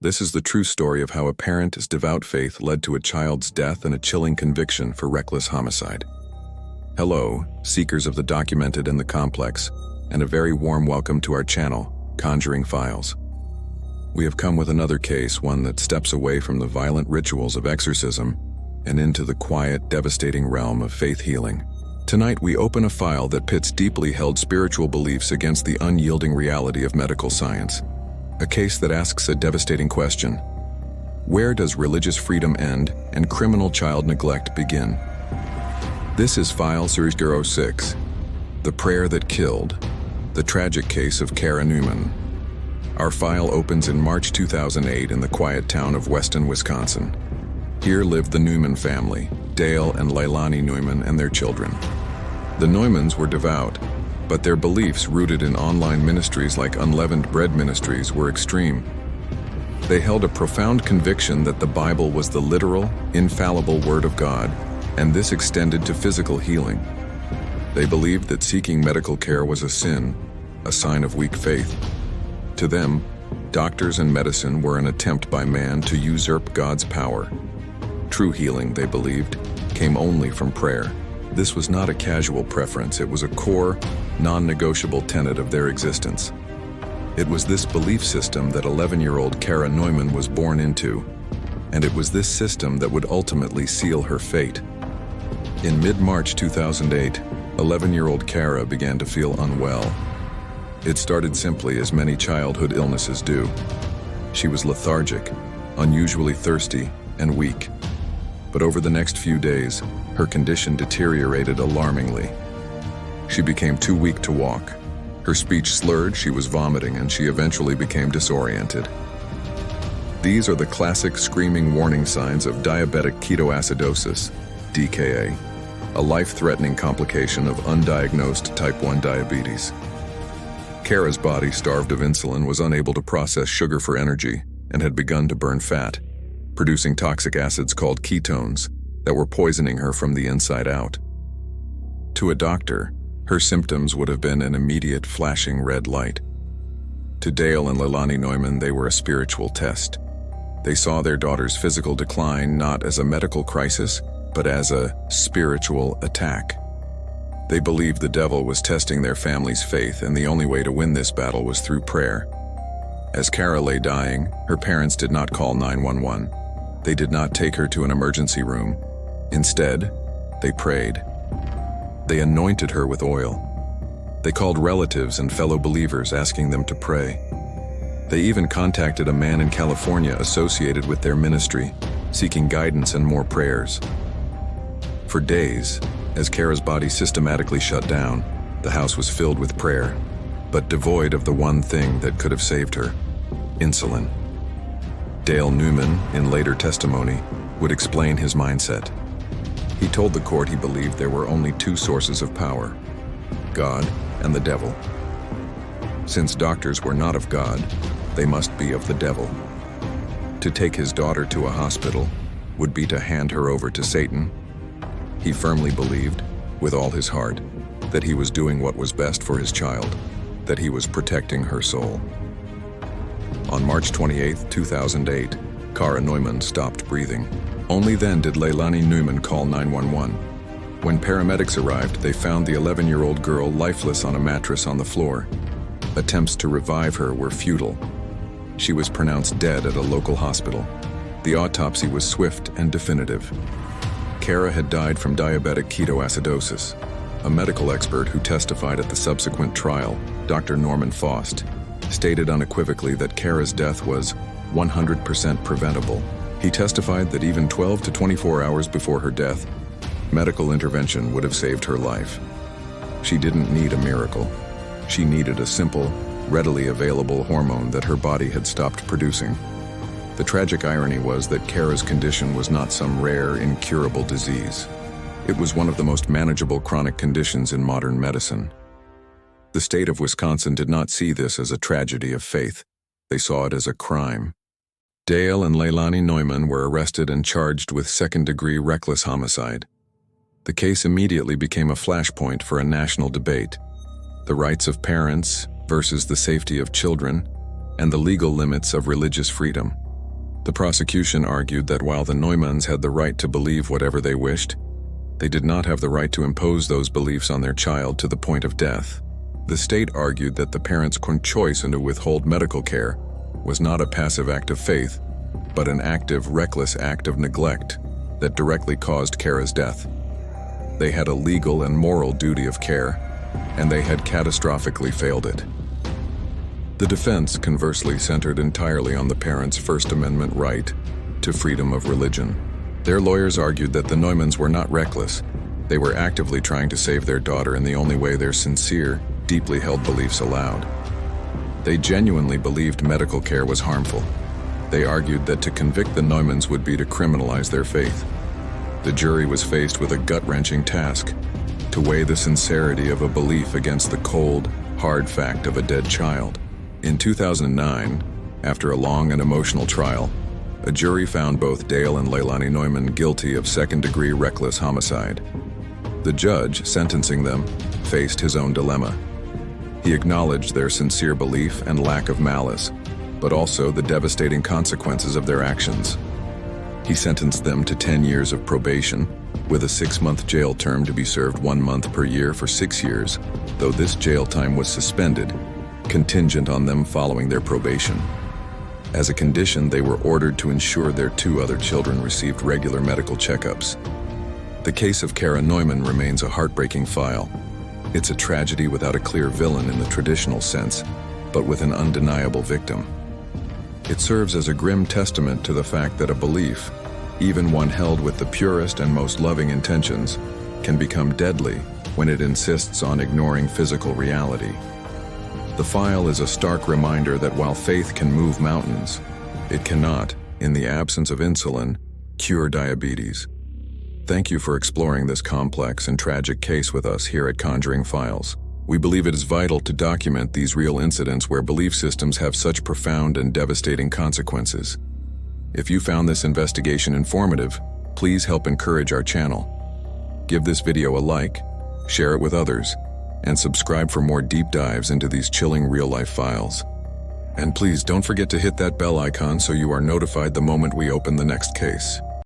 This is the true story of how a parent's devout faith led to a child's death and a chilling conviction for reckless homicide. Hello, seekers of the documented and the complex, and a very warm welcome to our channel, Conjuring Files. We have come with another case, one that steps away from the violent rituals of exorcism and into the quiet, devastating realm of faith healing. Tonight we open a file that pits deeply held spiritual beliefs against the unyielding reality of medical science. A case that asks a devastating question: where does religious freedom end and criminal child neglect begin? This is File 006, The Prayer That Killed, the tragic case of Kara Neumann. Our file opens in March 2008 in the quiet town of Weston, Wisconsin. Here lived the Neumann family, Dale and Leilani Neumann, and their children. The Neumanns were devout, but their beliefs, rooted in online ministries like Unleavened Bread Ministries, were extreme. They held a profound conviction that the Bible was the literal, infallible Word of God, and this extended to physical healing. They believed that seeking medical care was a sin, a sign of weak faith. To them, doctors and medicine were an attempt by man to usurp God's power. True healing, they believed, came only from prayer. This was not a casual preference, it was a core, non-negotiable tenet of their existence. It was this belief system that 11-year-old Kara Neumann was born into, and it was this system that would ultimately seal her fate. In mid-March 2008, 11-year-old Kara began to feel unwell. It started simply, as many childhood illnesses do. She was lethargic, unusually thirsty, and weak. But over the next few days, her condition deteriorated alarmingly. She became too weak to walk. Her speech slurred, she was vomiting, and she eventually became disoriented. These are the classic screaming warning signs of diabetic ketoacidosis, DKA, a life-threatening complication of undiagnosed type 1 diabetes. Kara's body, starved of insulin, was unable to process sugar for energy and had begun to burn fat, producing toxic acids called ketones that were poisoning her from the inside out. To a doctor, her symptoms would have been an immediate flashing red light. To Dale and Leilani Neumann, they were a spiritual test. They saw their daughter's physical decline not as a medical crisis, but as a spiritual attack. They believed the devil was testing their family's faith, and the only way to win this battle was through prayer. As Kara lay dying, her parents did not call 911. They did not take her to an emergency room. Instead, they prayed. They anointed her with oil. They called relatives and fellow believers, asking them to pray. They even contacted a man in California associated with their ministry, seeking guidance and more prayers. For days, as Kara's body systematically shut down, the house was filled with prayer, but devoid of the one thing that could have saved her: insulin. Dale Neumann, in later testimony, would explain his mindset. He told the court he believed there were only two sources of power: God and the devil. Since doctors were not of God, they must be of the devil. To take his daughter to a hospital would be to hand her over to Satan. He firmly believed, with all his heart, that he was doing what was best for his child, that he was protecting her soul. On March 28, 2008, Kara Neumann stopped breathing. Only then did Leilani Neumann call 911. When paramedics arrived, they found the 11-year-old girl lifeless on a mattress on the floor. Attempts to revive her were futile. She was pronounced dead at a local hospital. The autopsy was swift and definitive. Kara had died from diabetic ketoacidosis. A medical expert who testified at the subsequent trial, Dr. Norman Faust, stated unequivocally that Kara's death was 100% preventable. He testified that even 12 to 24 hours before her death, medical intervention would have saved her life. She didn't need a miracle. She needed a simple, readily available hormone that her body had stopped producing. The tragic irony was that Kara's condition was not some rare, incurable disease. It was one of the most manageable chronic conditions in modern medicine. The state of Wisconsin did not see this as a tragedy of faith. They saw it as a crime. Dale and Leilani Neumann were arrested and charged with second-degree reckless homicide. The case immediately became a flashpoint for a national debate: the rights of parents versus the safety of children, and the legal limits of religious freedom. The prosecution argued that while the Neumanns had the right to believe whatever they wished, they did not have the right to impose those beliefs on their child to the point of death. The state argued that the parents' choice to withhold medical care was not a passive act of faith, but an active, reckless act of neglect that directly caused Kara's death. They had a legal and moral duty of care, and they had catastrophically failed it. The defense, conversely, centered entirely on the parents' First Amendment right to freedom of religion. Their lawyers argued that the Neumanns were not reckless. They were actively trying to save their daughter in the only way their sincere, deeply held beliefs allowed. They genuinely believed medical care was harmful. They argued that to convict the Neumanns would be to criminalize their faith. The jury was faced with a gut-wrenching task: to weigh the sincerity of a belief against the cold, hard fact of a dead child. In 2009, after a long and emotional trial, a jury found both Dale and Leilani Neumann guilty of second-degree reckless homicide. The judge, sentencing them, faced his own dilemma. He acknowledged their sincere belief and lack of malice, but also the devastating consequences of their actions. He sentenced them to 10 years of probation, with a 6-month jail term to be served 1 month per year for 6 years, though this jail time was suspended, contingent on them following their probation. As a condition, they were ordered to ensure their 2 other children received regular medical checkups. The case of Kara Neumann remains a heartbreaking file. It's a tragedy without a clear villain in the traditional sense, but with an undeniable victim. It serves as a grim testament to the fact that a belief, even one held with the purest and most loving intentions, can become deadly when it insists on ignoring physical reality. The file is a stark reminder that while faith can move mountains, it cannot, in the absence of insulin, cure diabetes. Thank you for exploring this complex and tragic case with us here at Conjuring Files. We believe it is vital to document these real incidents where belief systems have such profound and devastating consequences. If you found this investigation informative, please help encourage our channel. Give this video a like, share it with others, and subscribe for more deep dives into these chilling real-life files. And please don't forget to hit that bell icon so you are notified the moment we open the next case.